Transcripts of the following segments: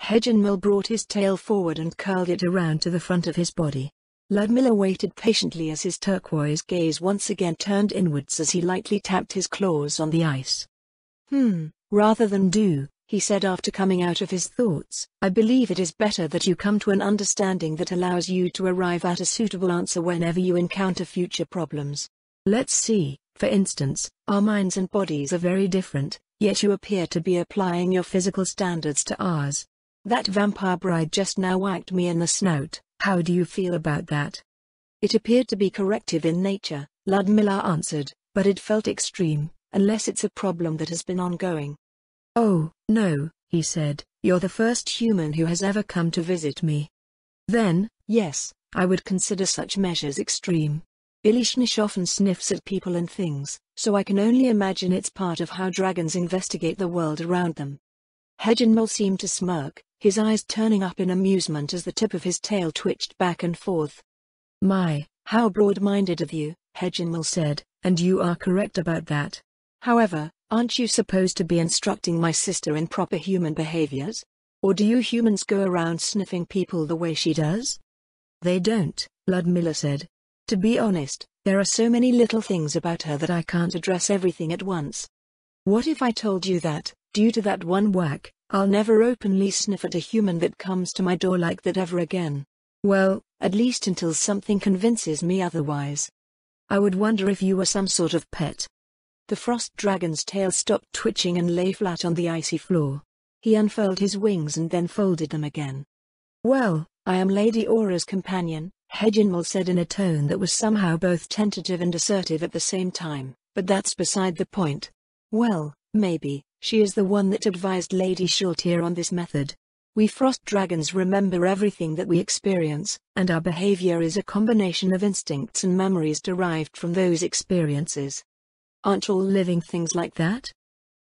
Hedgenmil brought his tail forward and curled it around to the front of his body. Ludmilla waited patiently as his turquoise gaze once again turned inwards as he lightly tapped his claws on the ice. Rather than do, he said after coming out of his thoughts, I believe it is better that you come to an understanding that allows you to arrive at a suitable answer whenever you encounter future problems. Let's see, for instance, our minds and bodies are very different, yet you appear to be applying your physical standards to ours. That vampire bride just now whacked me in the snout. How do you feel about that? It appeared to be corrective in nature, Ludmilla answered, but it felt extreme, unless it's a problem that has been ongoing. Oh, no, he said, you're the first human who has ever come to visit me. Then, yes, I would consider such measures extreme. Ilishnish often sniffs at people and things, so I can only imagine it's part of how dragons investigate the world around them. Hedgenmil seemed to smirk, his eyes turning up in amusement as the tip of his tail twitched back and forth. My, how broad-minded of you, Hedgenmil said, and you are correct about that. However, aren't you supposed to be instructing my sister in proper human behaviors? Or do you humans go around sniffing people the way she does? They don't, Ludmilla said. To be honest, there are so many little things about her that I can't address everything at once. What if I told you that, due to that one whack, I'll never openly sniff at a human that comes to my door like that ever again? Well, at least until something convinces me otherwise. I would wonder if you were some sort of pet. The frost dragon's tail stopped twitching and lay flat on the icy floor. He unfurled his wings and then folded them again. Well, I am Lady Aura's companion, Hedgenmil said in a tone that was somehow both tentative and assertive at the same time, but that's beside the point. Well, maybe, she is the one that advised Lady Shultier on this method. We frost dragons remember everything that we experience, and our behavior is a combination of instincts and memories derived from those experiences. Aren't all living things like that?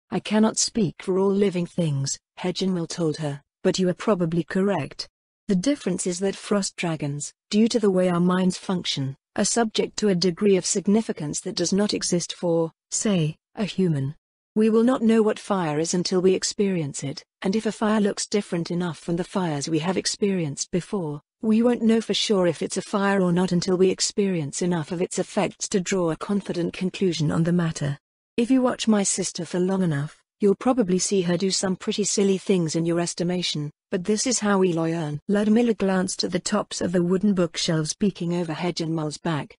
I cannot speak for all living things, Hedgenmil told her, but you are probably correct. The difference is that frost dragons, due to the way our minds function, are subject to a degree of significance that does not exist for, say, a human. We will not know what fire is until we experience it, and if a fire looks different enough from the fires we have experienced before, we won't know for sure if it's a fire or not until we experience enough of its effects to draw a confident conclusion on the matter. If you watch my sister for long enough, you'll probably see her do some pretty silly things in your estimation, but this is how we learn. Ludmilla glanced at the tops of the wooden bookshelves peeking over Hedgenmil's back.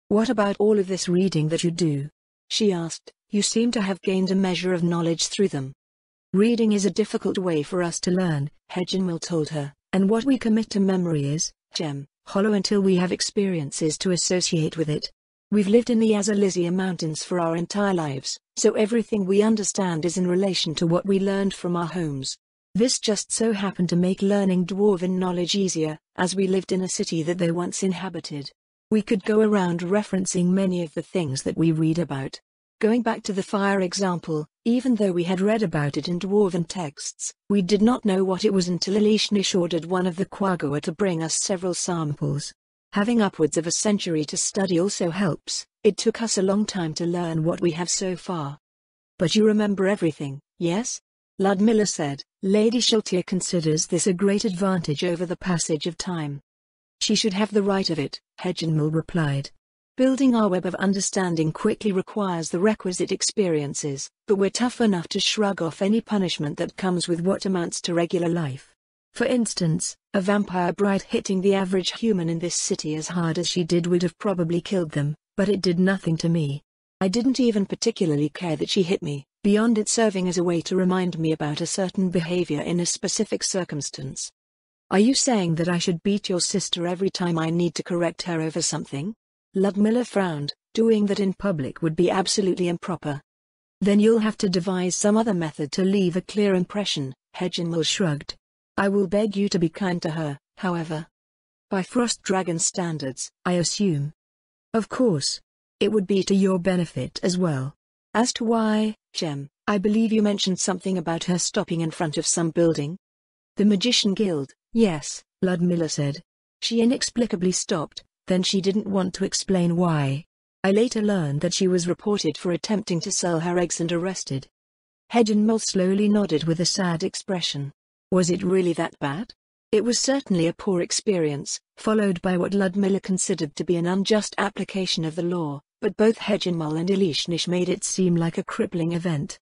What about all of this reading that you do? She asked. You seem to have gained a measure of knowledge through them. Reading is a difficult way for us to learn, Hedgenmil told her, and what we commit to memory is, hollow until we have experiences to associate with it. We've lived in the Azalizia Mountains for our entire lives, so everything we understand is in relation to what we learned from our homes. This just so happened to make learning Dwarven knowledge easier, as we lived in a city that they once inhabited. We could go around referencing many of the things that we read about. Going back to the fire example, even though we had read about it in Dwarven texts, we did not know what it was until Ilishnish ordered one of the Quagga to bring us several samples. Having upwards of a century to study also helps. It took us a long time to learn what we have so far. But you remember everything, yes? Ludmilla said. Lady Shultier considers this a great advantage over the passage of time. She should have the right of it, Hedgenmil replied. Building our web of understanding quickly requires the requisite experiences, but we're tough enough to shrug off any punishment that comes with what amounts to regular life. For instance, a vampire bride hitting the average human in this city as hard as she did would have probably killed them, but it did nothing to me. I didn't even particularly care that she hit me, beyond it serving as a way to remind me about a certain behavior in a specific circumstance. Are you saying that I should beat your sister every time I need to correct her over something? Ludmilla frowned. Doing that in public would be absolutely improper. Then you'll have to devise some other method to leave a clear impression, Hedgenmil shrugged. I will beg you to be kind to her, however. By Frost Dragon standards, I assume. Of course. It would be to your benefit as well. As to why, I believe you mentioned something about her stopping in front of some building? The Magician Guild, yes, Ludmilla said. She inexplicably stopped. Then she didn't want to explain why. I later learned that she was reported for attempting to sell her eggs and arrested. Hedgenmil slowly nodded with a sad expression. Was it really that bad? It was certainly a poor experience, followed by what Ludmilla considered to be an unjust application of the law, but both Hejinmal and Elishnish made it seem like a crippling event.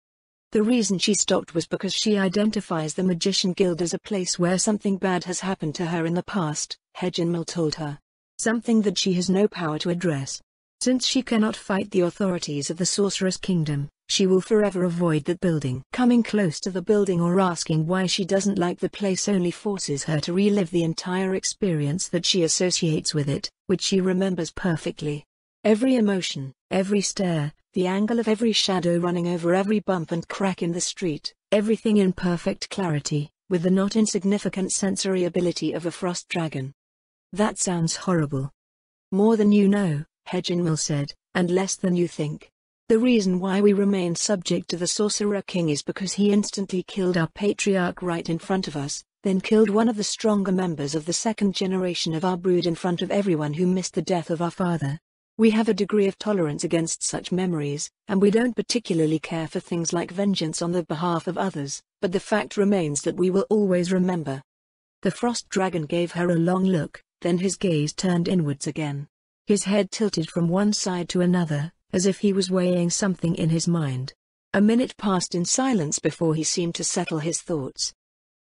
The reason she stopped was because she identifies the Magician Guild as a place where something bad has happened to her in the past, Hejinmal told her. Something that she has no power to address. Since she cannot fight the authorities of the Sorcerer's Kingdom, she will forever avoid that building. Coming close to the building or asking why she doesn't like the place only forces her to relive the entire experience that she associates with it, which she remembers perfectly. Every emotion, every stare, the angle of every shadow running over every bump and crack in the street, everything in perfect clarity, with the not insignificant sensory ability of a frost dragon. That sounds horrible. More than you know, Hejinmal said, and less than you think. The reason why we remain subject to the Sorcerer King is because he instantly killed our patriarch right in front of us, then killed one of the stronger members of the second generation of our brood in front of everyone who missed the death of our father. We have a degree of tolerance against such memories, and we don't particularly care for things like vengeance on the behalf of others, but the fact remains that we will always remember. The Frost Dragon gave her a long look, then his gaze turned inwards again. His head tilted from one side to another, as if he was weighing something in his mind. A minute passed in silence before he seemed to settle his thoughts.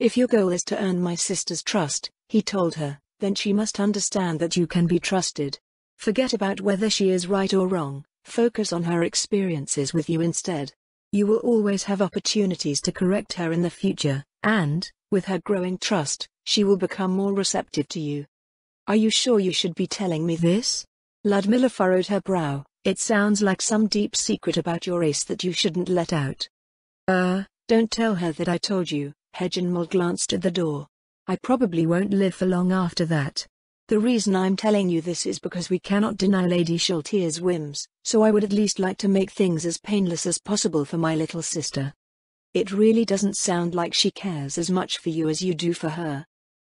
If your goal is to earn my sister's trust, he told her, then she must understand that you can be trusted. Forget about whether she is right or wrong, focus on her experiences with you instead. You will always have opportunities to correct her in the future, and, with her growing trust, she will become more receptive to you. Are you sure you should be telling me this? Ludmilla furrowed her brow. It sounds like some deep secret about your race that you shouldn't let out. Don't tell her that I told you. Hejinmal glanced at the door. I probably won't live for long after that. The reason I'm telling you this is because we cannot deny Lady Shaltir's whims, so I would at least like to make things as painless as possible for my little sister. It really doesn't sound like she cares as much for you as you do for her.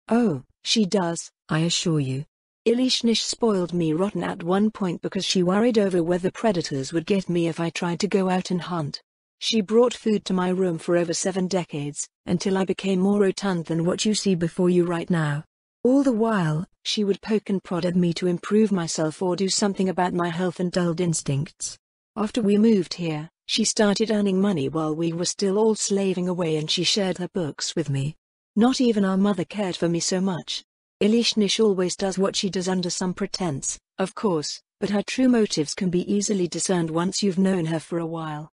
Oh, she does, I assure you. Elishnish spoiled me rotten at one point because she worried over whether predators would get me if I tried to go out and hunt. She brought food to my room for over 7 decades, until I became more rotund than what you see before you right now. All the while, she would poke and prod at me to improve myself or do something about my health and dulled instincts. After we moved here, she started earning money while we were still all slaving away and she shared her books with me. Not even our mother cared for me so much. Elishnish always does what she does under some pretense, of course, but her true motives can be easily discerned once you've known her for a while.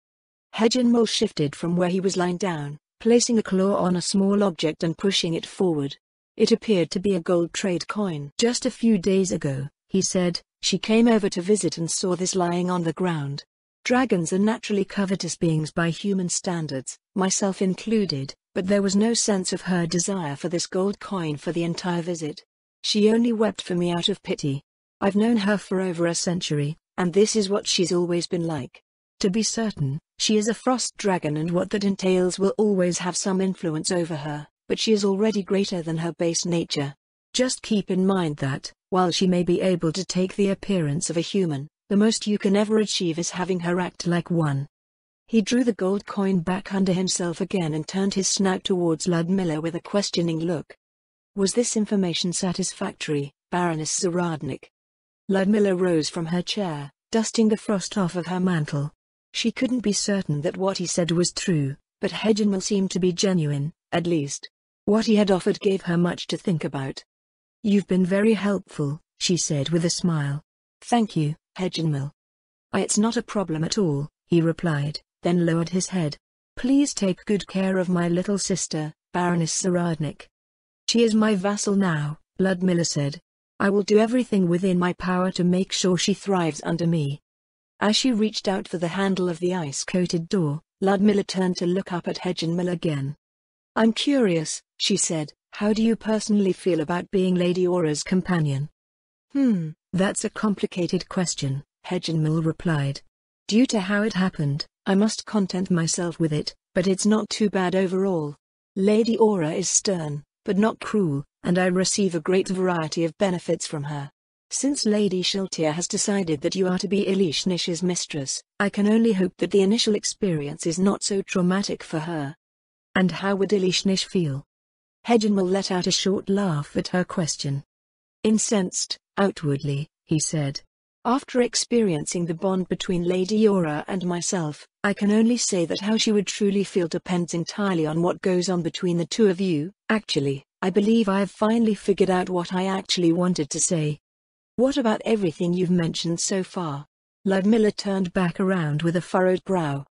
Hejinmal shifted from where he was lying down, placing a claw on a small object and pushing it forward. It appeared to be a gold trade coin. Just a few days ago, he said, she came over to visit and saw this lying on the ground. Dragons are naturally covetous beings by human standards, myself included, but there was no sense of her desire for this gold coin for the entire visit. She only wept for me out of pity. I've known her for over a century, and this is what she's always been like. To be certain, she is a frost dragon and what that entails will always have some influence over her, but she is already greater than her base nature. Just keep in mind that, while she may be able to take the appearance of a human, the most you can ever achieve is having her act like one. He drew the gold coin back under himself again and turned his snout towards Ludmilla with a questioning look. Was this information satisfactory, Baroness Zaradnik? Ludmilla rose from her chair, dusting the frost off of her mantle. She couldn't be certain that what he said was true, but Hejinmal seemed to be genuine, at least. What he had offered gave her much to think about. You've been very helpful, she said with a smile. Thank you, Hejinmal. It's not a problem at all, he replied, then lowered his head. Please take good care of my little sister, Baroness Zaradnik. She is my vassal now, Ludmilla said. I will do everything within my power to make sure she thrives under me. As she reached out for the handle of the ice-coated door, Ludmilla turned to look up at Hejinmal again. I'm curious, she said, how do you personally feel about being Lady Aura's companion? That's a complicated question, Hejinmal replied. Due to how it happened, I must content myself with it, but it's not too bad overall. Lady Aura is stern, but not cruel, and I receive a great variety of benefits from her. Since Lady Shaltir has decided that you are to be Elishnish's mistress, I can only hope that the initial experience is not so traumatic for her. And how would Elishnish feel? Heginmal let out a short laugh at her question. Incensed, outwardly, he said. After experiencing the bond between Lady Aura and myself, I can only say that how she would truly feel depends entirely on what goes on between the two of you. Actually, I believe I have finally figured out what I actually wanted to say. What about everything you've mentioned so far? Ludmilla turned back around with a furrowed brow.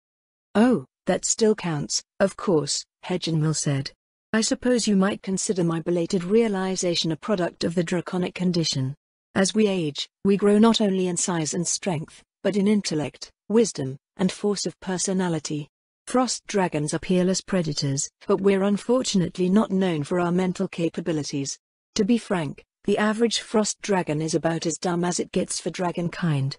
Oh, that still counts, of course, Heginmal said. I suppose you might consider my belated realization a product of the draconic condition. As we age, we grow not only in size and strength, but in intellect, wisdom, and force of personality. Frost dragons are peerless predators, but we're unfortunately not known for our mental capabilities. To be frank, the average frost dragon is about as dumb as it gets for dragonkind.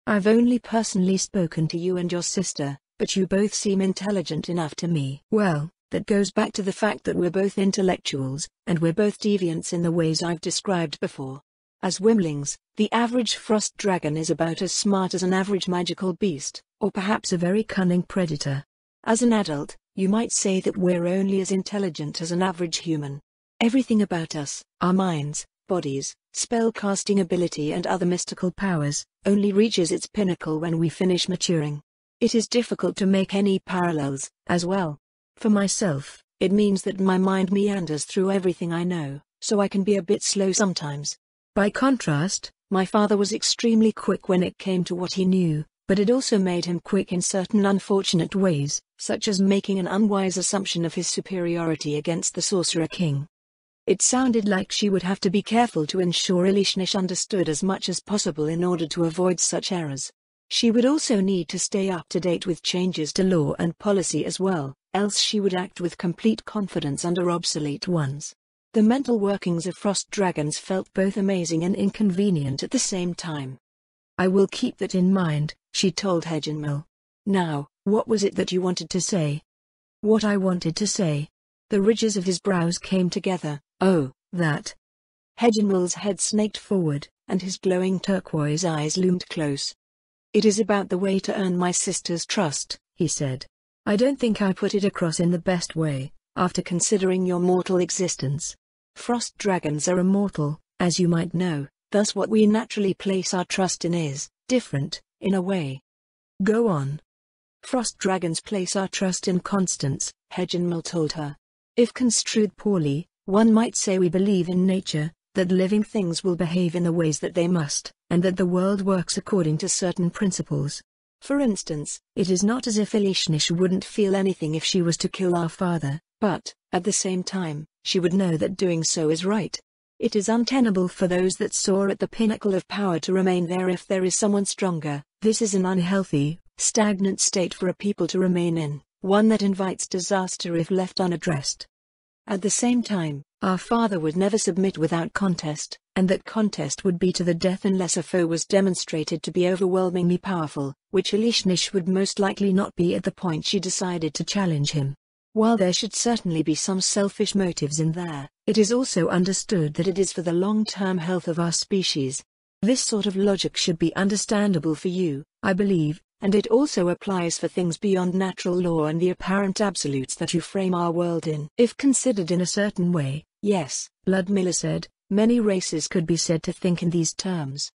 I've only personally spoken to you and your sister, but you both seem intelligent enough to me. Well, that goes back to the fact that we're both intellectuals, and we're both deviants in the ways I've described before. As wimlings, the average frost dragon is about as smart as an average magical beast, or perhaps a very cunning predator. As an adult, you might say that we're only as intelligent as an average human. Everything about us, our minds, bodies, spell-casting ability and other mystical powers, only reaches its pinnacle when we finish maturing. It is difficult to make any parallels, as well. For myself, it means that my mind meanders through everything I know, so I can be a bit slow sometimes. By contrast, my father was extremely quick when it came to what he knew, but it also made him quick in certain unfortunate ways, such as making an unwise assumption of his superiority against the Sorcerer King. It sounded like she would have to be careful to ensure Elishnish understood as much as possible in order to avoid such errors. She would also need to stay up to date with changes to law and policy as well, else she would act with complete confidence under obsolete ones. The mental workings of frost dragons felt both amazing and inconvenient at the same time. I will keep that in mind, she told Heginmal. Now, what was it that you wanted to say? What I wanted to say? The ridges of his brows came together. Oh, that. Heginmal's head snaked forward, and his glowing turquoise eyes loomed close. It is about the way to earn my sister's trust, he said. I don't think I put it across in the best way, after considering your mortal existence. Frost dragons are immortal, as you might know, thus what we naturally place our trust in is different, in a way. Go on. Frost dragons place our trust in Constance, Heginmal told her. If construed poorly, one might say we believe in nature, that living things will behave in the ways that they must, and that the world works according to certain principles. For instance, it is not as if Elishnish wouldn't feel anything if she was to kill our father, but, at the same time, she would know that doing so is right. It is untenable for those that soar at the pinnacle of power to remain there if there is someone stronger. This is an unhealthy, stagnant state for a people to remain in, one that invites disaster if left unaddressed. At the same time, our father would never submit without contest, and that contest would be to the death unless a foe was demonstrated to be overwhelmingly powerful, which Elishnish would most likely not be at the point she decided to challenge him. While there should certainly be some selfish motives in there, it is also understood that it is for the long-term health of our species. This sort of logic should be understandable for you, I believe, and it also applies for things beyond natural law and the apparent absolutes that you frame our world in. If considered in a certain way, yes, Ludmilla said, many races could be said to think in these terms.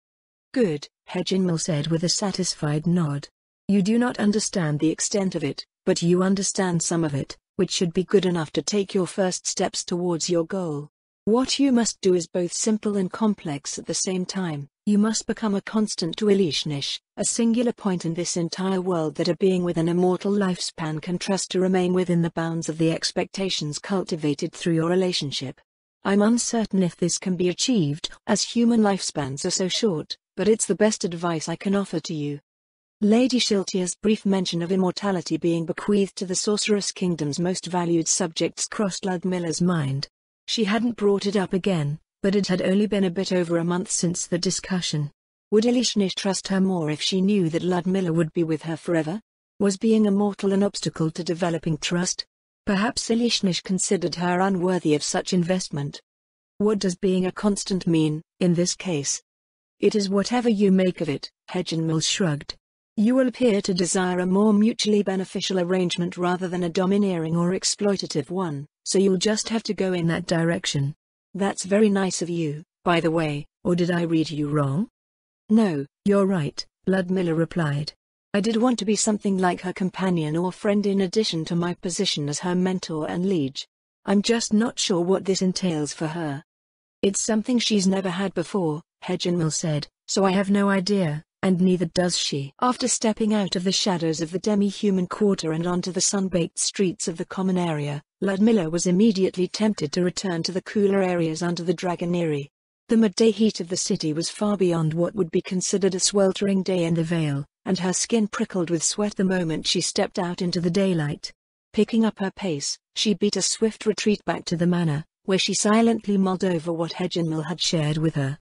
Good, Heginmal said with a satisfied nod. You do not understand the extent of it, but you understand some of it, which should be good enough to take your first steps towards your goal. What you must do is both simple and complex at the same time. You must become a constant to Elishnish, a singular point in this entire world that a being with an immortal lifespan can trust to remain within the bounds of the expectations cultivated through your relationship. I'm uncertain if this can be achieved, as human lifespans are so short, but it's the best advice I can offer to you. Lady Shiltia's brief mention of immortality being bequeathed to the Sorceress Kingdom's most valued subjects crossed Ludmilla's mind. She hadn't brought it up again, but it had only been a bit over a month since the discussion. Would Elishnish trust her more if she knew that Ludmilla would be with her forever? Was being immortal an obstacle to developing trust? Perhaps Elishnish considered her unworthy of such investment. What does being a constant mean, in this case? It is whatever you make of it, Heginmal shrugged. You will appear to desire a more mutually beneficial arrangement rather than a domineering or exploitative one, so you'll just have to go in that direction. That's very nice of you, by the way, or did I read you wrong? No, you're right, Ludmilla replied. I did want to be something like her companion or friend in addition to my position as her mentor and liege. I'm just not sure what this entails for her. It's something she's never had before, Hejinmal said, so I have no idea, and neither does she. After stepping out of the shadows of the demi-human quarter and onto the sun-baked streets of the common area, Ludmilla was immediately tempted to return to the cooler areas under the Dragon Eyrie. The midday heat of the city was far beyond what would be considered a sweltering day in the Vale, and her skin prickled with sweat the moment she stepped out into the daylight. Picking up her pace, she beat a swift retreat back to the manor, where she silently mulled over what Hejinmal had shared with her.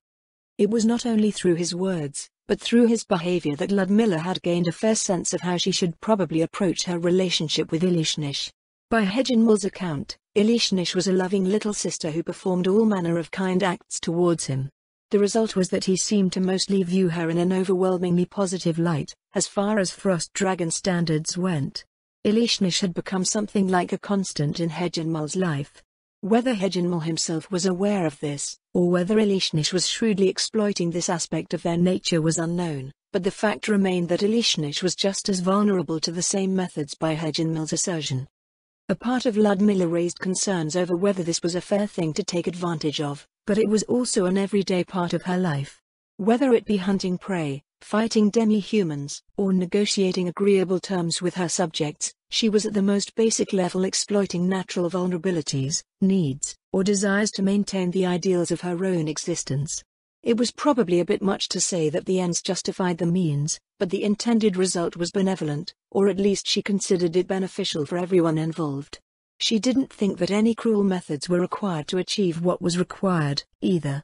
It was not only through his words, but through his behavior that Ludmilla had gained a fair sense of how she should probably approach her relationship with Ilishnish. By Hejinmal's account, Ilishnish was a loving little sister who performed all manner of kind acts towards him. The result was that he seemed to mostly view her in an overwhelmingly positive light, as far as Frost Dragon standards went. Ilishnish had become something like a constant in Hejinmal's life. Whether Hejinmal himself was aware of this, or whether Ilishnish was shrewdly exploiting this aspect of their nature was unknown, but the fact remained that Ilishnish was just as vulnerable to the same methods by Hejinmal's assertion. A part of Ludmilla raised concerns over whether this was a fair thing to take advantage of, but it was also an everyday part of her life. Whether it be hunting prey, fighting demi-humans, or negotiating agreeable terms with her subjects, she was at the most basic level exploiting natural vulnerabilities, needs, or desires to maintain the ideals of her own existence. It was probably a bit much to say that the ends justified the means, but the intended result was benevolent, or at least she considered it beneficial for everyone involved. She didn't think that any cruel methods were required to achieve what was required, either.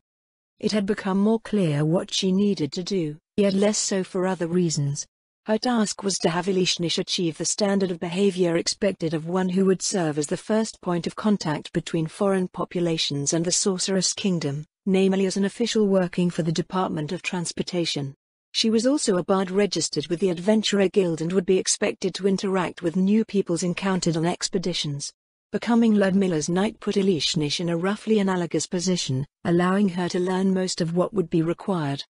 It had become more clear what she needed to do, yet less so for other reasons. Her task was to have Ilishnish achieve the standard of behavior expected of one who would serve as the first point of contact between foreign populations and the Sorceress Kingdom, namely as an official working for the Department of Transportation. She was also a bard registered with the Adventurer Guild and would be expected to interact with new peoples encountered on expeditions. Becoming Ludmilla's knight put Ilishnish in a roughly analogous position, allowing her to learn most of what would be required.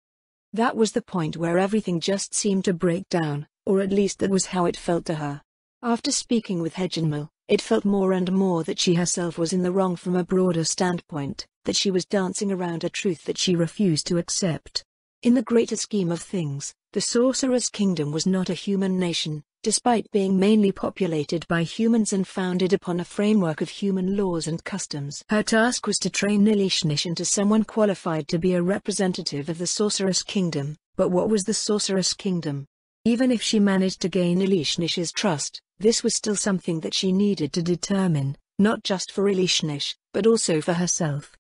That was the point where everything just seemed to break down, or at least that was how it felt to her. After speaking with Hejinmal, it felt more and more that she herself was in the wrong from a broader standpoint, that she was dancing around a truth that she refused to accept. In the greater scheme of things, the Sorcerer's Kingdom was not a human nation, despite being mainly populated by humans and founded upon a framework of human laws and customs. Her task was to train Ilishnish into someone qualified to be a representative of the Sorcerer's Kingdom, but what was the Sorcerer's Kingdom? Even if she managed to gain Ilishnish's trust, this was still something that she needed to determine, not just for Ilishnish, but also for herself.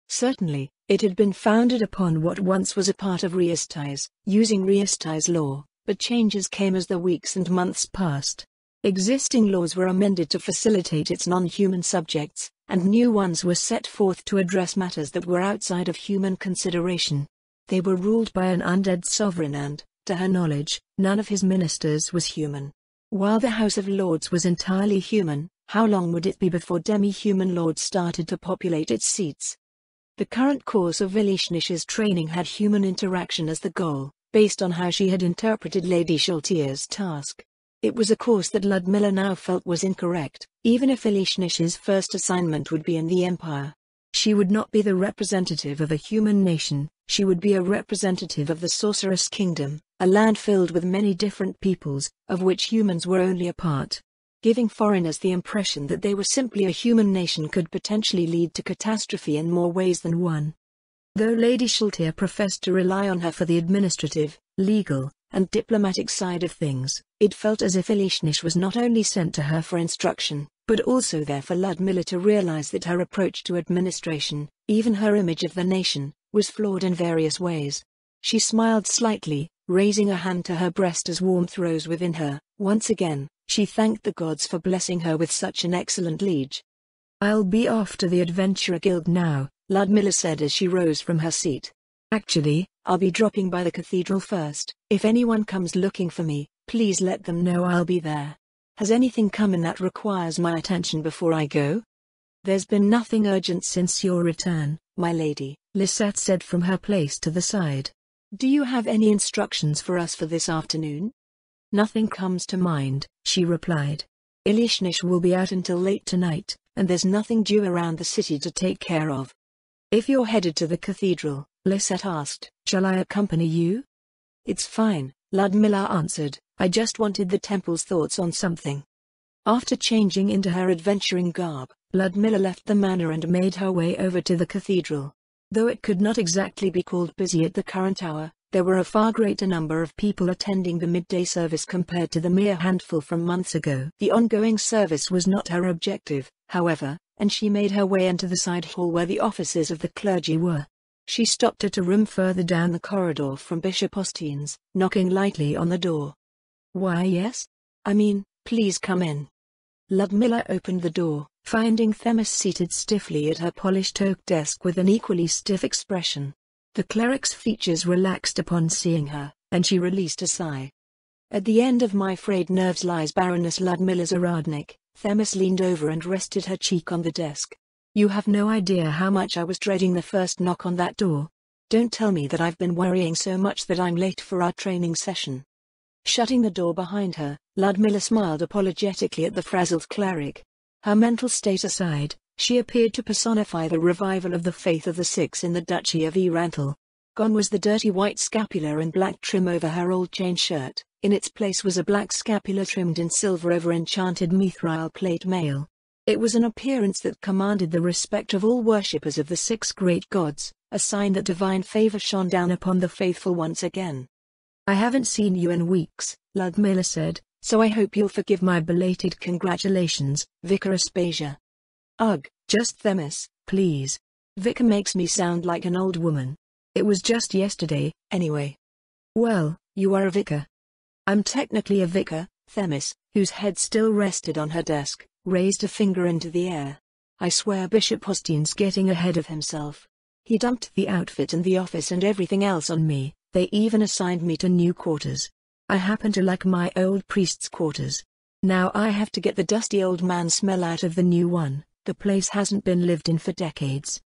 Certainly, it had been founded upon what once was a part of Riastais, using Riastais law, but changes came as the weeks and months passed. Existing laws were amended to facilitate its non-human subjects, and new ones were set forth to address matters that were outside of human consideration. They were ruled by an undead sovereign and, to her knowledge, none of his ministers was human. While the House of Lords was entirely human, how long would it be before demi-human lords started to populate its seats? The current course of Ilishnish's training had human interaction as the goal, based on how she had interpreted Lady Shaltier's task. It was a course that Ludmilla now felt was incorrect, even if Ilishnish's first assignment would be in the Empire. She would not be the representative of a human nation, she would be a representative of the Sorceress Kingdom, a land filled with many different peoples, of which humans were only a part. Giving foreigners the impression that they were simply a human nation could potentially lead to catastrophe in more ways than one. Though Lady Shaltier professed to rely on her for the administrative, legal, and diplomatic side of things, it felt as if Ilishnish was not only sent to her for instruction, but also there for Ludmilla to realize that her approach to administration, even her image of the nation, was flawed in various ways. She smiled slightly, raising a hand to her breast as warmth rose within her. Once again, she thanked the gods for blessing her with such an excellent liege. "I'll be off to the Adventurer Guild now," Ludmilla said as she rose from her seat. "Actually, I'll be dropping by the cathedral first. If anyone comes looking for me, please let them know I'll be there. Has anything come in that requires my attention before I go?" There's been nothing urgent since your return, my lady, Lisette said from her place to the side. Do you have any instructions for us for this afternoon? Nothing comes to mind, she replied. Ilishnish will be out until late tonight, and there's nothing due around the city to take care of. If you're headed to the cathedral, Lisette asked, shall I accompany you? It's fine, Ludmilla answered, I just wanted the temple's thoughts on something. After changing into her adventuring garb, Ludmilla left the manor and made her way over to the cathedral. Though it could not exactly be called busy at the current hour, there were a far greater number of people attending the midday service compared to the mere handful from months ago. The ongoing service was not her objective, however, and she made her way into the side hall where the offices of the clergy were. She stopped at a room further down the corridor from Bishop Osteen's, knocking lightly on the door. Why yes? I mean, please come in. Ludmilla opened the door, finding Themis seated stiffly at her polished oak desk with an equally stiff expression. The cleric's features relaxed upon seeing her, and she released a sigh. At the end of my frayed nerves lies Baroness Ludmilla Zaradnik. Themis leaned over and rested her cheek on the desk. You have no idea how much I was dreading the first knock on that door. Don't tell me that I've been worrying so much that I'm late for our training session. Shutting the door behind her, Ludmilla smiled apologetically at the frazzled cleric. Her mental state aside, she appeared to personify the revival of the faith of the Six in the Duchy of Erantel. Gone was the dirty white scapular and black trim over her old chain shirt, in its place was a black scapular trimmed in silver over enchanted mithril plate mail. It was an appearance that commanded the respect of all worshippers of the six great gods, a sign that divine favor shone down upon the faithful once again. I haven't seen you in weeks, Ludmilla said, so I hope you'll forgive my belated congratulations, Vicar Aspasia. Ugh, just Themis, please. Vicar makes me sound like an old woman. It was just yesterday, anyway. Well, you are a vicar. I'm technically a vicar, Themis, whose head still rested on her desk, raised a finger into the air. I swear Bishop Osteen's getting ahead of himself. He dumped the outfit and the office and everything else on me, they even assigned me to new quarters. I happen to like my old priest's quarters. Now I have to get the dusty old man smell out of the new one. The place hasn't been lived in for decades.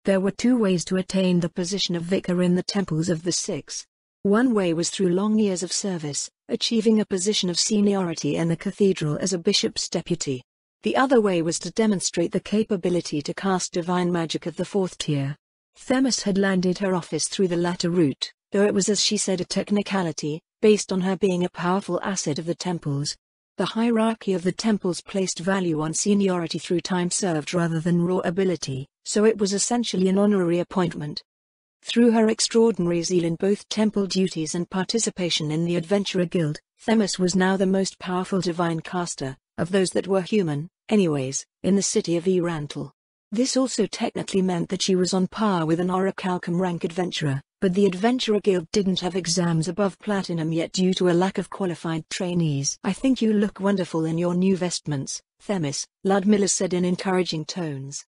There were two ways to attain the position of vicar in the temples of the Six. One way was through long years of service, achieving a position of seniority in the cathedral as a bishop's deputy. The other way was to demonstrate the capability to cast divine magic of the fourth tier. Themis had landed her office through the latter route, though it was as she said a technicality, based on her being a powerful asset of the temples. The hierarchy of the temples placed value on seniority through time served rather than raw ability, so it was essentially an honorary appointment. Through her extraordinary zeal in both temple duties and participation in the Adventurer Guild, Themis was now the most powerful divine caster, of those that were human, anyways, in the city of Erantel. This also technically meant that she was on par with an Orichalcum rank adventurer, but the Adventurer Guild didn't have exams above Platinum yet due to a lack of qualified trainees. I think you look wonderful in your new vestments, Themis, Ludmilla said in encouraging tones.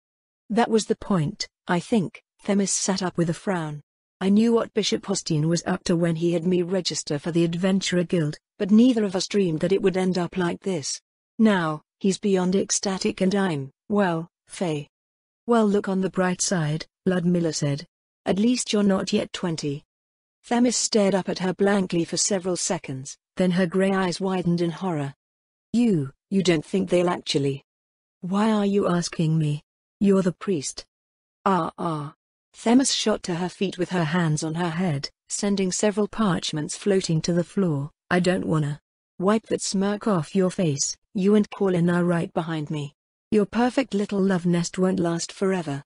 That was the point, I think. Themis sat up with a frown. I knew what Bishop Osteen was up to when he had me register for the Adventurer Guild, but neither of us dreamed that it would end up like this. Now, he's beyond ecstatic and I'm, well, Faye. Well, look on the bright side, Ludmilla said. At least you're not yet 20. Themis stared up at her blankly for several seconds, then her grey eyes widened in horror. You don't think they'll actually? Why are you asking me? You're the priest. Themis shot to her feet with her hands on her head, sending several parchments floating to the floor. I don't wanna. Wipe that smirk off your face, you and Colin are right behind me. Your perfect little love nest won't last forever.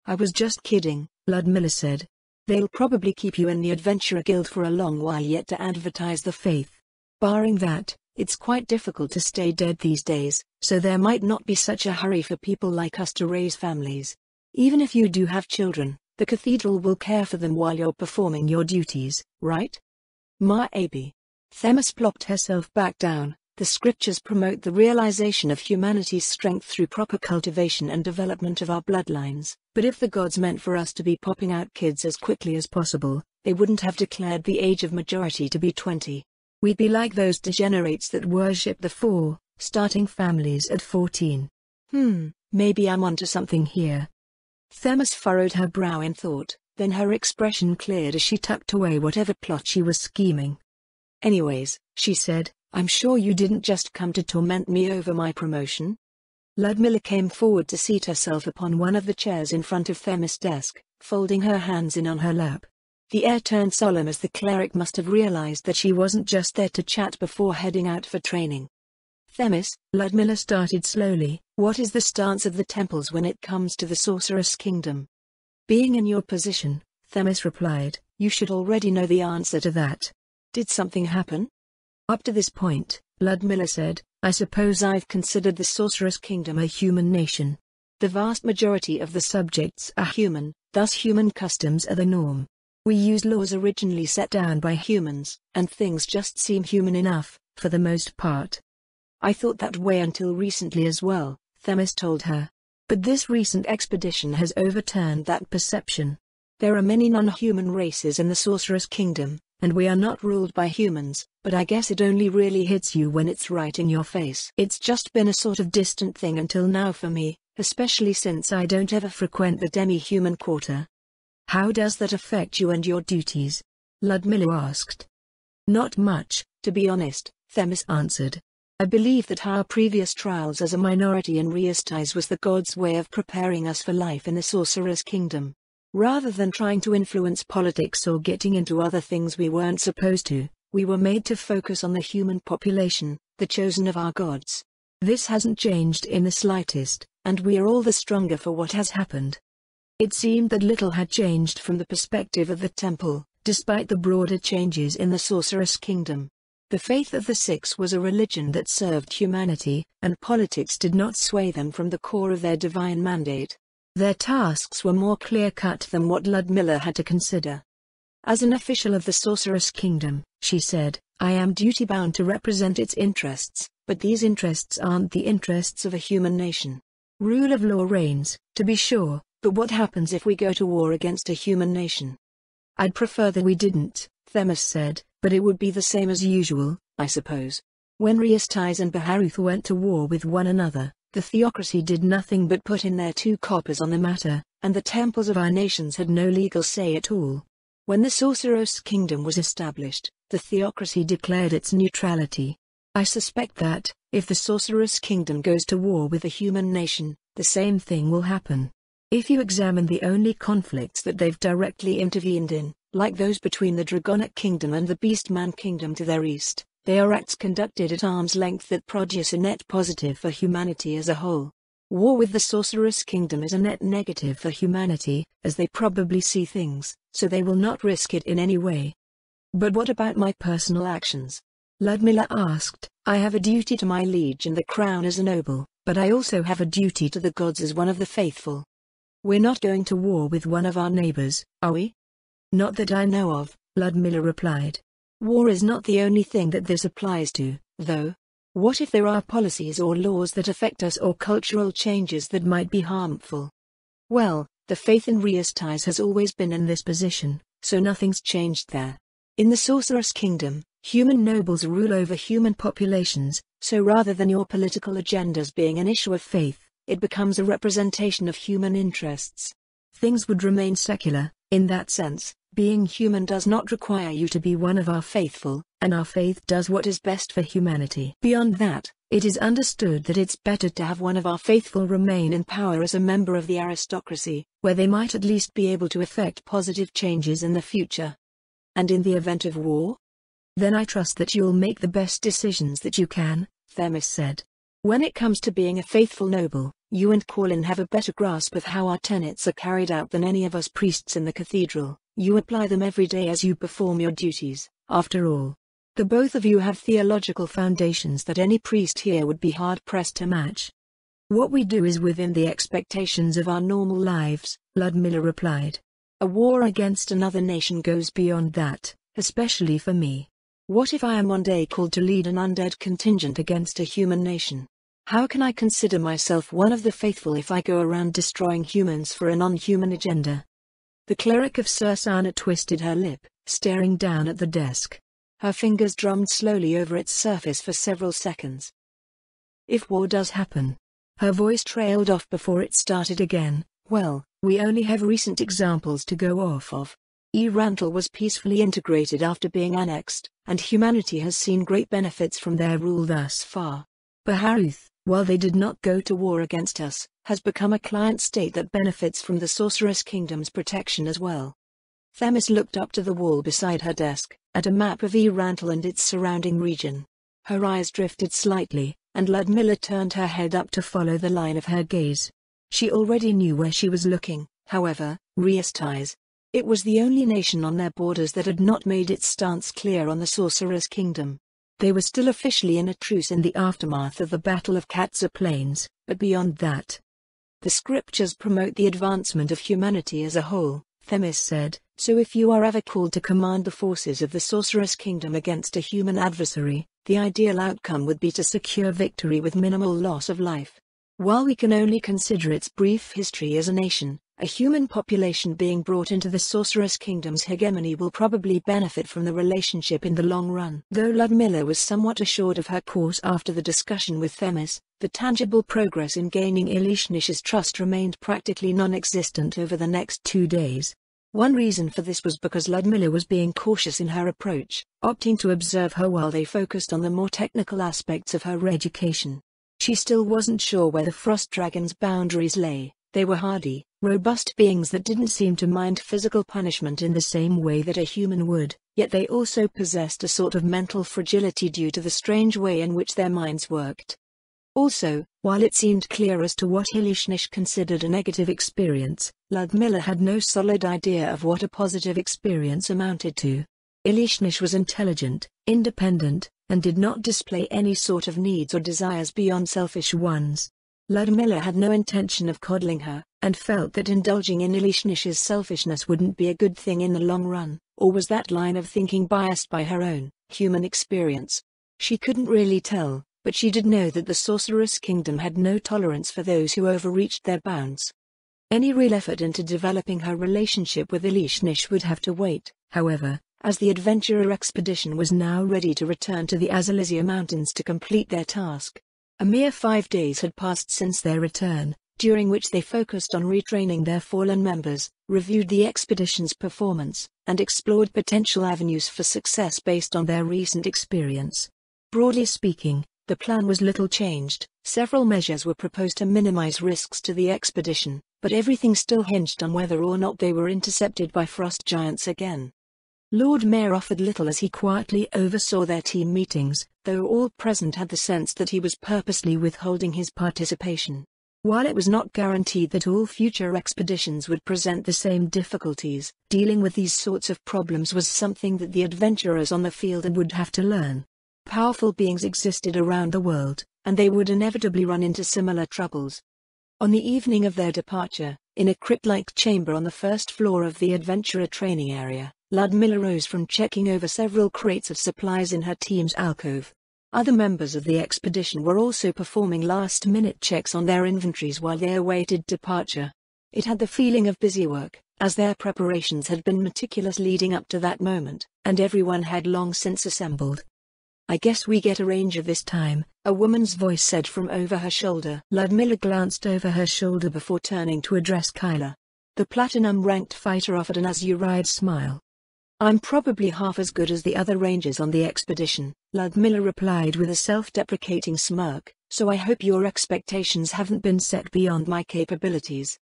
I was just kidding, Ludmilla said. They'll probably keep you in the Adventurer Guild for a long while yet to advertise the faith. Barring that, it's quite difficult to stay dead these days, so there might not be such a hurry for people like us to raise families. Even if you do have children, the cathedral will care for them while you're performing your duties, right? Ma Abi. Themis plopped herself back down. The scriptures promote the realization of humanity's strength through proper cultivation and development of our bloodlines, but if the gods meant for us to be popping out kids as quickly as possible, they wouldn't have declared the age of majority to be 20. We'd be like those degenerates that worship the four, starting families at 14. Maybe I'm onto something here. Themis furrowed her brow in thought, then her expression cleared as she tucked away whatever plot she was scheming. Anyways, she said, I'm sure you didn't just come to torment me over my promotion? Ludmilla came forward to seat herself upon one of the chairs in front of Themis' desk, folding her hands in on her lap. The air turned solemn as the cleric must have realized that she wasn't just there to chat before heading out for training. Themis, Ludmilla started slowly, what is the stance of the temples when it comes to the Sorceress Kingdom? Being in your position, Themis replied, you should already know the answer to that. Did something happen? Up to this point, Ludmilla said, I suppose I've considered the Sorceress Kingdom a human nation. The vast majority of the subjects are human, thus human customs are the norm. We use laws originally set down by humans, and things just seem human enough, for the most part. I thought that way until recently as well, Themis told her. But this recent expedition has overturned that perception. There are many non-human races in the Sorceress Kingdom, and we are not ruled by humans, but I guess it only really hits you when it's right in your face. It's just been a sort of distant thing until now for me, especially since I don't ever frequent the demi-human quarter. How does that affect you and your duties? Ludmilla asked. Not much, to be honest, Themis answered. I believe that our previous trials as a minority in Rheastis was the gods' way of preparing us for life in the Sorcerer's Kingdom. Rather than trying to influence politics or getting into other things we weren't supposed to, we were made to focus on the human population, the chosen of our gods. This hasn't changed in the slightest, and we are all the stronger for what has happened. It seemed that little had changed from the perspective of the temple, despite the broader changes in the Sorceress Kingdom. The faith of the Six was a religion that served humanity, and politics did not sway them from the core of their divine mandate. Their tasks were more clear-cut than what Ludmilla had to consider. As an official of the Sorceress Kingdom, she said, I am duty-bound to represent its interests, but these interests aren't the interests of a human nation. Rule of law reigns, to be sure, but what happens if we go to war against a human nation? I'd prefer that we didn't, Themis said, but it would be the same as usual, I suppose. When Rheastis and Baharuth went to war with one another, the theocracy did nothing but put in their 2 coppers on the matter, and the temples of our nations had no legal say at all. When the Sorceress Kingdom was established, the theocracy declared its neutrality. I suspect that, if the Sorceress Kingdom goes to war with a human nation, the same thing will happen. If you examine the only conflicts that they've directly intervened in, like those between the Dragonic Kingdom and the Beastman Kingdom to their east, they are acts conducted at arm's length that produce a net positive for humanity as a whole. War with the Sorceress Kingdom is a net negative for humanity, as they probably see things, so they will not risk it in any way. But what about my personal actions? Ludmilla asked. I have a duty to my liege and the crown as a noble, but I also have a duty to the gods as one of the faithful. We're not going to war with one of our neighbors, are we? Not that I know of, Ludmilla replied. War is not the only thing that this applies to, though. What if there are policies or laws that affect us or cultural changes that might be harmful? Well, the faith in Rheastis has always been in this position, so nothing's changed there. In the Sorceress Kingdom, human nobles rule over human populations, so rather than your political agendas being an issue of faith, it becomes a representation of human interests. Things would remain secular, in that sense. Being human does not require you to be one of our faithful, and our faith does what is best for humanity. Beyond that, it is understood that it's better to have one of our faithful remain in power as a member of the aristocracy, where they might at least be able to effect positive changes in the future. And in the event of war? Then I trust that you'll make the best decisions that you can, Themis said. When it comes to being a faithful noble, you and Corlin have a better grasp of how our tenets are carried out than any of us priests in the cathedral. You apply them every day as you perform your duties. After all, the both of you have theological foundations that any priest here would be hard-pressed to match. What we do is within the expectations of our normal lives, Ludmilla replied. A war against another nation goes beyond that, especially for me. What if I am one day called to lead an undead contingent against a human nation? How can I consider myself one of the faithful if I go around destroying humans for a non-human agenda? The cleric of Sursana twisted her lip, staring down at the desk. Her fingers drummed slowly over its surface for several seconds. If war does happen, Her voice trailed off before it started again. Well, we only have recent examples to go off of. Erantle was peacefully integrated after being annexed, and humanity has seen great benefits from their rule thus far. Bahareth, while they did not go to war against us, has become a client state that benefits from the Sorceress Kingdom's protection as well. Themis looked up to the wall beside her desk, at a map of Erantle and its surrounding region. Her eyes drifted slightly, and Ludmilla turned her head up to follow the line of her gaze. She already knew where she was looking, however, Riastais. It was the only nation on their borders that had not made its stance clear on the Sorcerer's Kingdom. They were still officially in a truce in the aftermath of the Battle of Katza Plains, but beyond that. The scriptures promote the advancement of humanity as a whole, Themis said, so if you are ever called to command the forces of the Sorcerer's Kingdom against a human adversary, the ideal outcome would be to secure victory with minimal loss of life. While we can only consider its brief history as a nation, a human population being brought into the Sorceress Kingdom's hegemony will probably benefit from the relationship in the long run. Though Ludmilla was somewhat assured of her course after the discussion with Themis, the tangible progress in gaining Ilishnish's trust remained practically non-existent over the next 2 days. One reason for this was because Ludmilla was being cautious in her approach, opting to observe her while they focused on the more technical aspects of her education. She still wasn't sure where the Frost Dragon's boundaries lay. They were hardy, robust beings that didn't seem to mind physical punishment in the same way that a human would, yet they also possessed a sort of mental fragility due to the strange way in which their minds worked. Also, while it seemed clear as to what Ilishnish considered a negative experience, Ludmilla had no solid idea of what a positive experience amounted to. Ilishnish was intelligent, independent, and did not display any sort of needs or desires beyond selfish ones. Ludmilla had no intention of coddling her, and felt that indulging in Ilishnish's selfishness wouldn't be a good thing in the long run, or was that line of thinking biased by her own, human experience? She couldn't really tell, but she did know that the Sorceress Kingdom had no tolerance for those who overreached their bounds. Any real effort into developing her relationship with Ilishnish would have to wait, however, as the adventurer expedition was now ready to return to the Azalizia Mountains to complete their task. A mere 5 days had passed since their return, during which they focused on retraining their fallen members, reviewed the expedition's performance, and explored potential avenues for success based on their recent experience. Broadly speaking, the plan was little changed. Several measures were proposed to minimize risks to the expedition, but everything still hinged on whether or not they were intercepted by frost giants again. Lord Mayor offered little as he quietly oversaw their team meetings, though all present had the sense that he was purposely withholding his participation. While it was not guaranteed that all future expeditions would present the same difficulties, dealing with these sorts of problems was something that the adventurers on the field would have to learn. Powerful beings existed around the world, and they would inevitably run into similar troubles. On the evening of their departure, in a crypt-like chamber on the first floor of the adventurer training area, Ludmilla rose from checking over several crates of supplies in her team's alcove. Other members of the expedition were also performing last-minute checks on their inventories while they awaited departure. It had the feeling of busy work, as their preparations had been meticulous leading up to that moment, and everyone had long since assembled. "I guess we get a ranger this time," a woman's voice said from over her shoulder. Ludmilla glanced over her shoulder before turning to address Kyla. The platinum-ranked fighter offered an as-you-ride smile. "I'm probably half as good as the other rangers on the expedition," Ludmilla replied with a self-deprecating smirk, "so I hope your expectations haven't been set beyond my capabilities."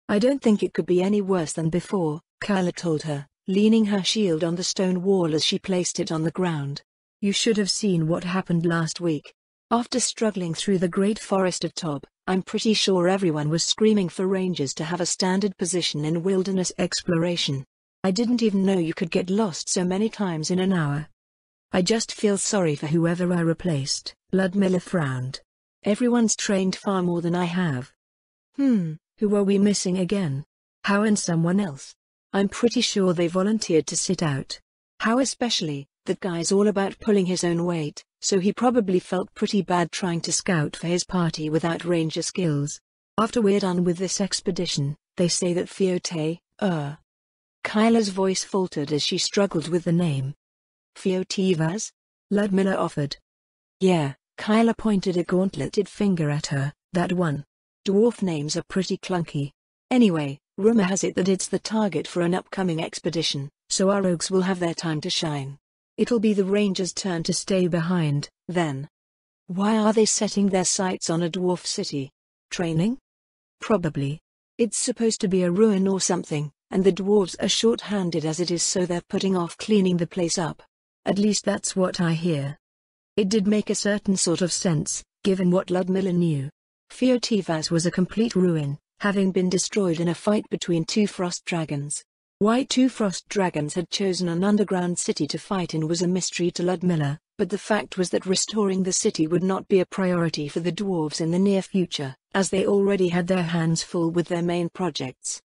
"I don't think it could be any worse than before," Kyla told her, leaning her shield on the stone wall as she placed it on the ground. "You should have seen what happened last week. After struggling through the great forest of Tob, I'm pretty sure everyone was screaming for rangers to have a standard position in wilderness exploration. I didn't even know you could get lost so many times in an hour. I just feel sorry for whoever I replaced." Ludmilla frowned. "Everyone's trained far more than I have." Who are we missing again? How and someone else? I'm pretty sure they volunteered to sit out. How especially, that guy's all about pulling his own weight, so he probably felt pretty bad trying to scout for his party without ranger skills. After we're done with this expedition, they say that Fiote, Kyla's voice faltered as she struggled with the name. "Fiotivas?" Ludmilla offered. "Yeah," Kyla pointed a gauntleted finger at her, That one. Dwarf names are pretty clunky. Anyway, rumor has it that it's the target for an upcoming expedition, so our rogues will have their time to shine. It'll be the rangers' turn to stay behind, then. Why are they setting their sights on a dwarf city? Training? Probably. It's supposed to be a ruin or something, and the dwarves are short-handed as it is, so they're putting off cleaning the place up. At least that's what I hear. It did make a certain sort of sense, given what Ludmilla knew. Feotivaz was a complete ruin, having been destroyed in a fight between two frost dragons. Why two frost dragons had chosen an underground city to fight in was a mystery to Ludmilla, but the fact was that restoring the city would not be a priority for the dwarves in the near future, as they already had their hands full with their main projects.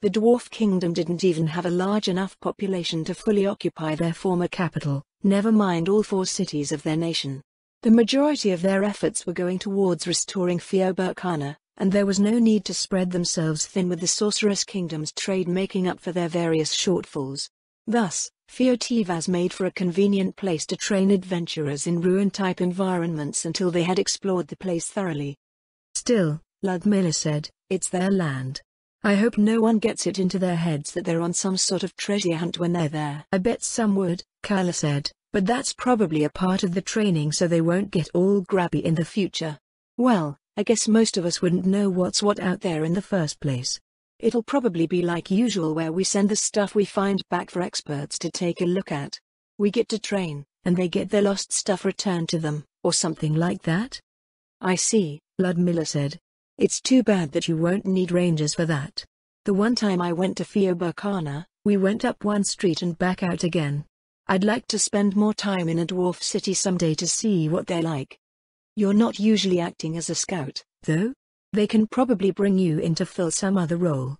The dwarf kingdom didn't even have a large enough population to fully occupy their former capital, never mind all 4 cities of their nation. The majority of their efforts were going towards restoring Feobarkana, and there was no need to spread themselves thin with the sorceress kingdom's trade making up for their various shortfalls. Thus, Feotivaz made for a convenient place to train adventurers in ruin-type environments until they had explored the place thoroughly. Still, Ludmilla said, it's their land. I hope no one gets it into their heads that they're on some sort of treasure hunt when they're there. I bet some would, Kyla said, but that's probably a part of the training so they won't get all grabby in the future. Well, I guess most of us wouldn't know what's what out there in the first place. It'll probably be like usual where we send the stuff we find back for experts to take a look at. We get to train, and they get their lost stuff returned to them, or something like that? I see, Ludmilla said. It's too bad that you won't need rangers for that. The one time I went to Feobarkana, we went up one street and back out again. I'd like to spend more time in a dwarf city someday to see what they're like. You're not usually acting as a scout, though? They can probably bring you in to fill some other role.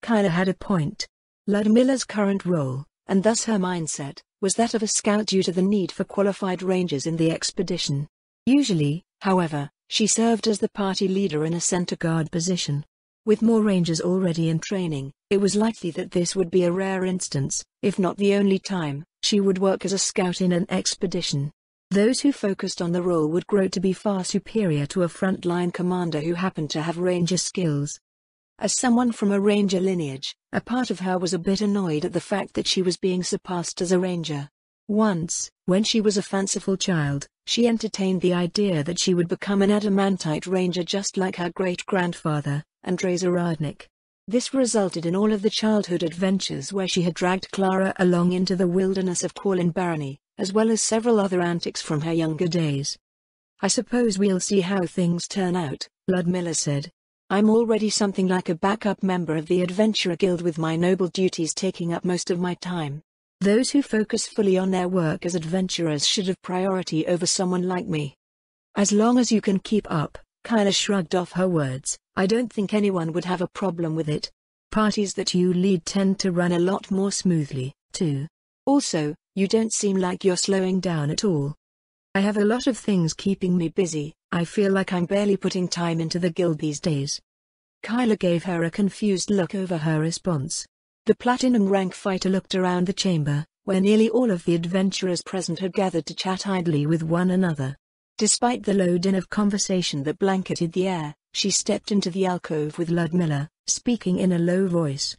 Kyla had a point. Ludmilla's current role, and thus her mindset, was that of a scout due to the need for qualified rangers in the expedition. Usually, however, she served as the party leader in a center guard position. With more rangers already in training, it was likely that this would be a rare instance, if not the only time, she would work as a scout in an expedition. Those who focused on the role would grow to be far superior to a frontline commander who happened to have ranger skills. As someone from a ranger lineage, a part of her was a bit annoyed at the fact that she was being surpassed as a ranger. Once, when she was a fanciful child, she entertained the idea that she would become an adamantite ranger just like her great-grandfather, Andrzej Zaradnik. This resulted in all of the childhood adventures where she had dragged Clara along into the wilderness of Quallin Barony, as well as several other antics from her younger days. I suppose we'll see how things turn out, Ludmilla said. I'm already something like a backup member of the Adventurer Guild with my noble duties taking up most of my time. Those who focus fully on their work as adventurers should have priority over someone like me. As long as you can keep up, Kyla shrugged off her words, I don't think anyone would have a problem with it. Parties that you lead tend to run a lot more smoothly, too. Also, you don't seem like you're slowing down at all. I have a lot of things keeping me busy, I feel like I'm barely putting time into the guild these days. Kyla gave her a confused look over her response. The platinum rank fighter looked around the chamber, where nearly all of the adventurers present had gathered to chat idly with one another. Despite the low din of conversation that blanketed the air, she stepped into the alcove with Ludmilla, speaking in a low voice.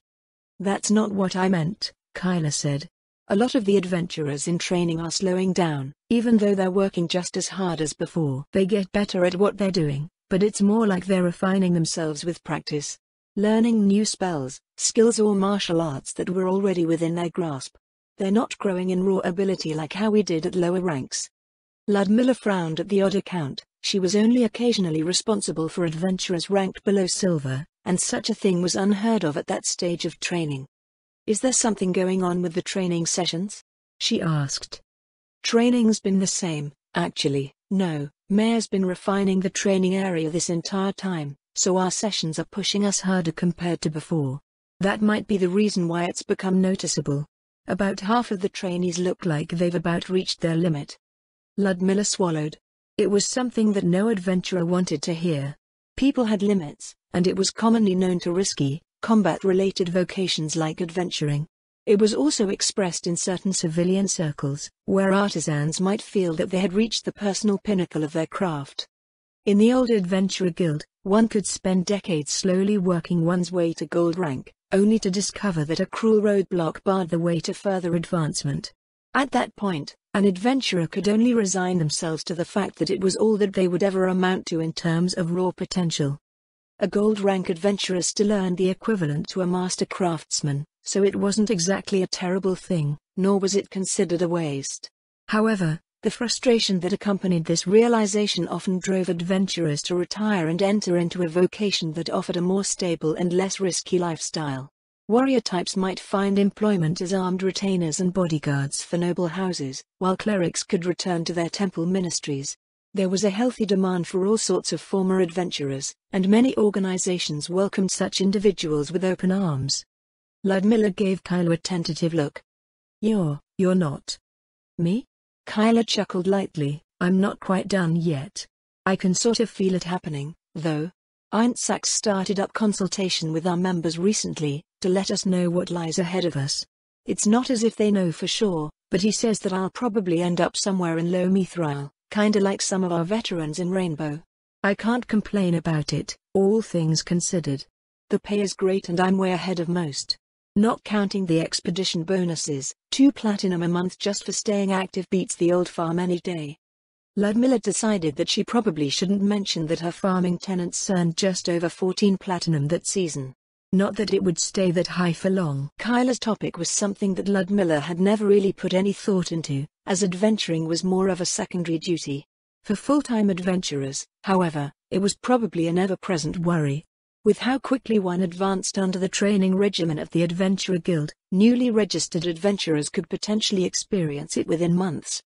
That's not what I meant, Kyla said. A lot of the adventurers in training are slowing down, even though they're working just as hard as before. They get better at what they're doing, but it's more like they're refining themselves with practice. Learning new spells, skills or martial arts that were already within their grasp. They're not growing in raw ability like how we did at lower ranks. Ludmilla frowned at the odd account. She was only occasionally responsible for adventurers ranked below silver, and such a thing was unheard of at that stage of training. Is there something going on with the training sessions? She asked. Training's been the same, actually. No, Mayor's been refining the training area this entire time, so our sessions are pushing us harder compared to before. That might be the reason why it's become noticeable. About half of the trainees look like they've about reached their limit. Ludmilla swallowed. It was something that no adventurer wanted to hear. People had limits, and it was commonly known to risky, combat-related vocations like adventuring. It was also expressed in certain civilian circles, where artisans might feel that they had reached the personal pinnacle of their craft. In the old Adventurer Guild, one could spend decades slowly working one's way to gold rank, only to discover that a cruel roadblock barred the way to further advancement. At that point, an adventurer could only resign themselves to the fact that it was all that they would ever amount to in terms of raw potential. A gold rank adventurer still earned the equivalent to a master craftsman, so it wasn't exactly a terrible thing, nor was it considered a waste. However, the frustration that accompanied this realization often drove adventurers to retire and enter into a vocation that offered a more stable and less risky lifestyle. Warrior types might find employment as armed retainers and bodyguards for noble houses, while clerics could return to their temple ministries. There was a healthy demand for all sorts of former adventurers, and many organizations welcomed such individuals with open arms. Ludmilla gave Kylo a tentative look. You're not. Me? Kylo chuckled lightly. I'm not quite done yet. I can sort of feel it happening, though. Aintzak started up consultation with our members recently, to let us know what lies ahead of us. It's not as if they know for sure, but he says that I'll probably end up somewhere in Low Mithril, kinda like some of our veterans in Rainbow. I can't complain about it, all things considered. The pay is great and I'm way ahead of most. Not counting the expedition bonuses, 2 platinum a month just for staying active beats the old farm any day. Ludmilla decided that she probably shouldn't mention that her farming tenants earned just over 14 platinum that season. Not that it would stay that high for long. Kylo's topic was something that Ludmilla had never really put any thought into, as adventuring was more of a secondary duty. For full-time adventurers, however, it was probably an ever-present worry. With how quickly one advanced under the training regimen of the Adventurer Guild, newly registered adventurers could potentially experience it within months.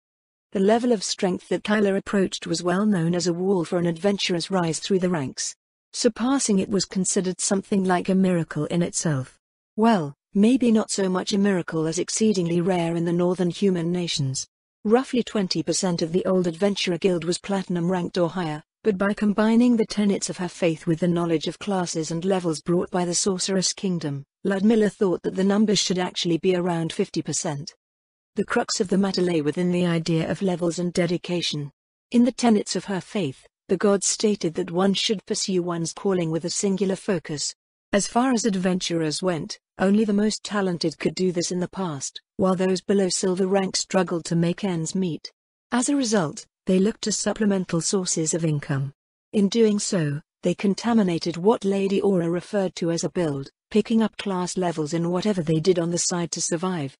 The level of strength that Kylo approached was well known as a wall for an adventurer's rise through the ranks. Surpassing it was considered something like a miracle in itself. Well, maybe not so much a miracle as exceedingly rare in the northern human nations. Roughly 20% of the old Adventurer Guild was platinum ranked or higher, but by combining the tenets of her faith with the knowledge of classes and levels brought by the Sorceress Kingdom, Ludmilla thought that the numbers should actually be around 50%. The crux of the matter lay within the idea of levels and dedication. In the tenets of her faith, the gods stated that one should pursue one's calling with a singular focus. As far as adventurers went, only the most talented could do this in the past, while those below silver rank struggled to make ends meet. As a result, they looked to supplemental sources of income. In doing so, they contaminated what Lady Aura referred to as a build, picking up class levels in whatever they did on the side to survive.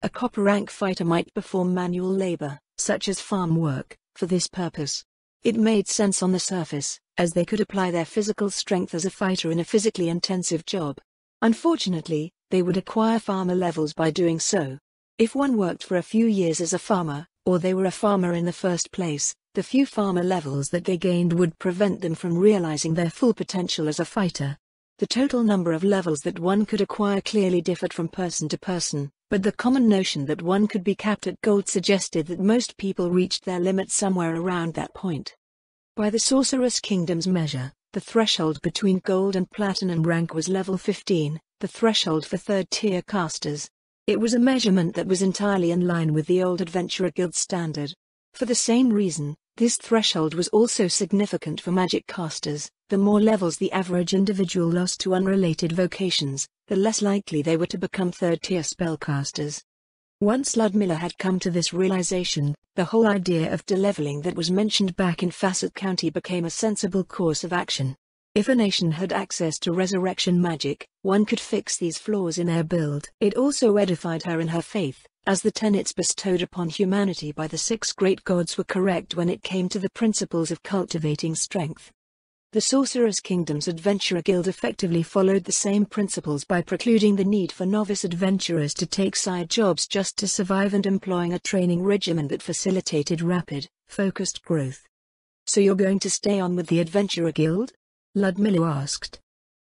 A copper rank fighter might perform manual labor, such as farm work, for this purpose. It made sense on the surface, as they could apply their physical strength as a fighter in a physically intensive job. Unfortunately, they would acquire farmer levels by doing so. If one worked for a few years as a farmer, or they were a farmer in the first place, the few farmer levels that they gained would prevent them from realizing their full potential as a fighter. The total number of levels that one could acquire clearly differed from person to person, but the common notion that one could be capped at gold suggested that most people reached their limit somewhere around that point. By the Sorceress Kingdom's measure, the threshold between gold and platinum rank was level 15, the threshold for third-tier casters. It was a measurement that was entirely in line with the old Adventurer Guild standard. For the same reason, this threshold was also significant for magic casters. The more levels the average individual lost to unrelated vocations, the less likely they were to become third-tier spellcasters. Once Ludmilla had come to this realization, the whole idea of deleveling that was mentioned back in Facet County became a sensible course of action. If a nation had access to resurrection magic, one could fix these flaws in their build. It also edified her in her faith, as the tenets bestowed upon humanity by the 6 great gods were correct when it came to the principles of cultivating strength. The Sorceress Kingdom's Adventurer Guild effectively followed the same principles by precluding the need for novice adventurers to take side jobs just to survive and employing a training regimen that facilitated rapid, focused growth. So you're going to stay on with the Adventurer Guild? Ludmilla asked.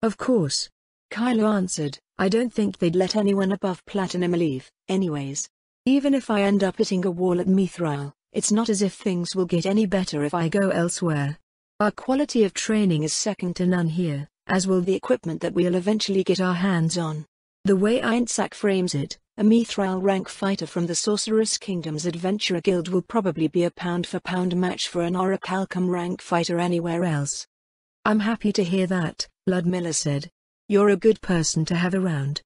Of course. Kylo answered, I don't think they'd let anyone above platinum leave, anyways. Even if I end up hitting a wall at Mithril, it's not as if things will get any better if I go elsewhere. Our quality of training is second to none here, as will the equipment that we'll eventually get our hands on. The way Aintzak frames it, A Mithril rank fighter from the Sorceress Kingdom's Adventurer Guild will probably be a pound-for-pound match for an Orichalcum rank fighter anywhere else. I'm happy to hear that, Ludmilla said. You're a good person to have around.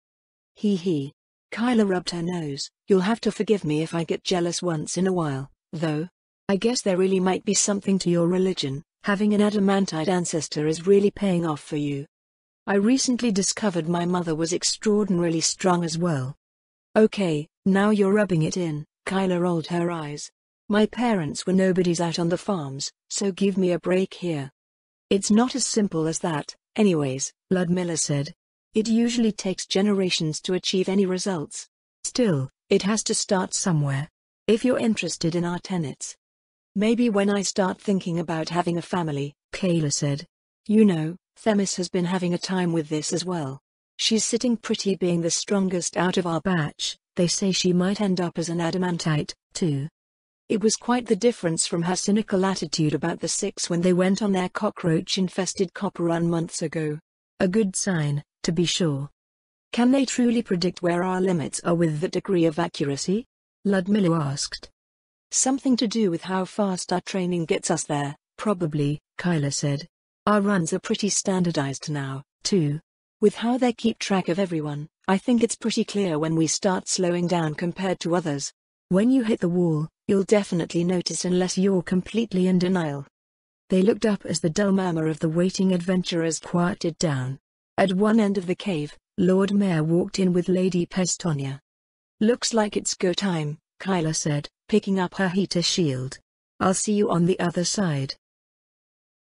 Hee. Kyla rubbed her nose. You'll have to forgive me if I get jealous once in a while, though. I guess there really might be something to your religion. Having an adamantite ancestor is really paying off for you. I recently discovered my mother was extraordinarily strong as well. Okay, now you're rubbing it in. Kyla rolled her eyes. My parents were nobodies out on the farms, so give me a break here. It's not as simple as that, anyways, Ludmilla said. It usually takes generations to achieve any results. Still, it has to start somewhere. If you're interested in our tenets. Maybe when I start thinking about having a family, Kayla said. You know, Themis has been having a time with this as well. She's sitting pretty being the strongest out of our batch. They say she might end up as an adamantite, too. It was quite the difference from her cynical attitude about the Six when they went on their cockroach-infested copper run months ago. A good sign, to be sure. Can they truly predict where our limits are with that degree of accuracy? Ludmilla asked. Something to do with how fast our training gets us there, probably, Kyla said. Our runs are pretty standardized now, too. With how they keep track of everyone, I think it's pretty clear when we start slowing down compared to others. When you hit the wall, you'll definitely notice unless you're completely in denial. They looked up as the dull murmur of the waiting adventurers quieted down. At one end of the cave, Lord Mayor walked in with Lady Pestonia. Looks like it's go time, Kyla said, picking up her heater shield. I'll see you on the other side.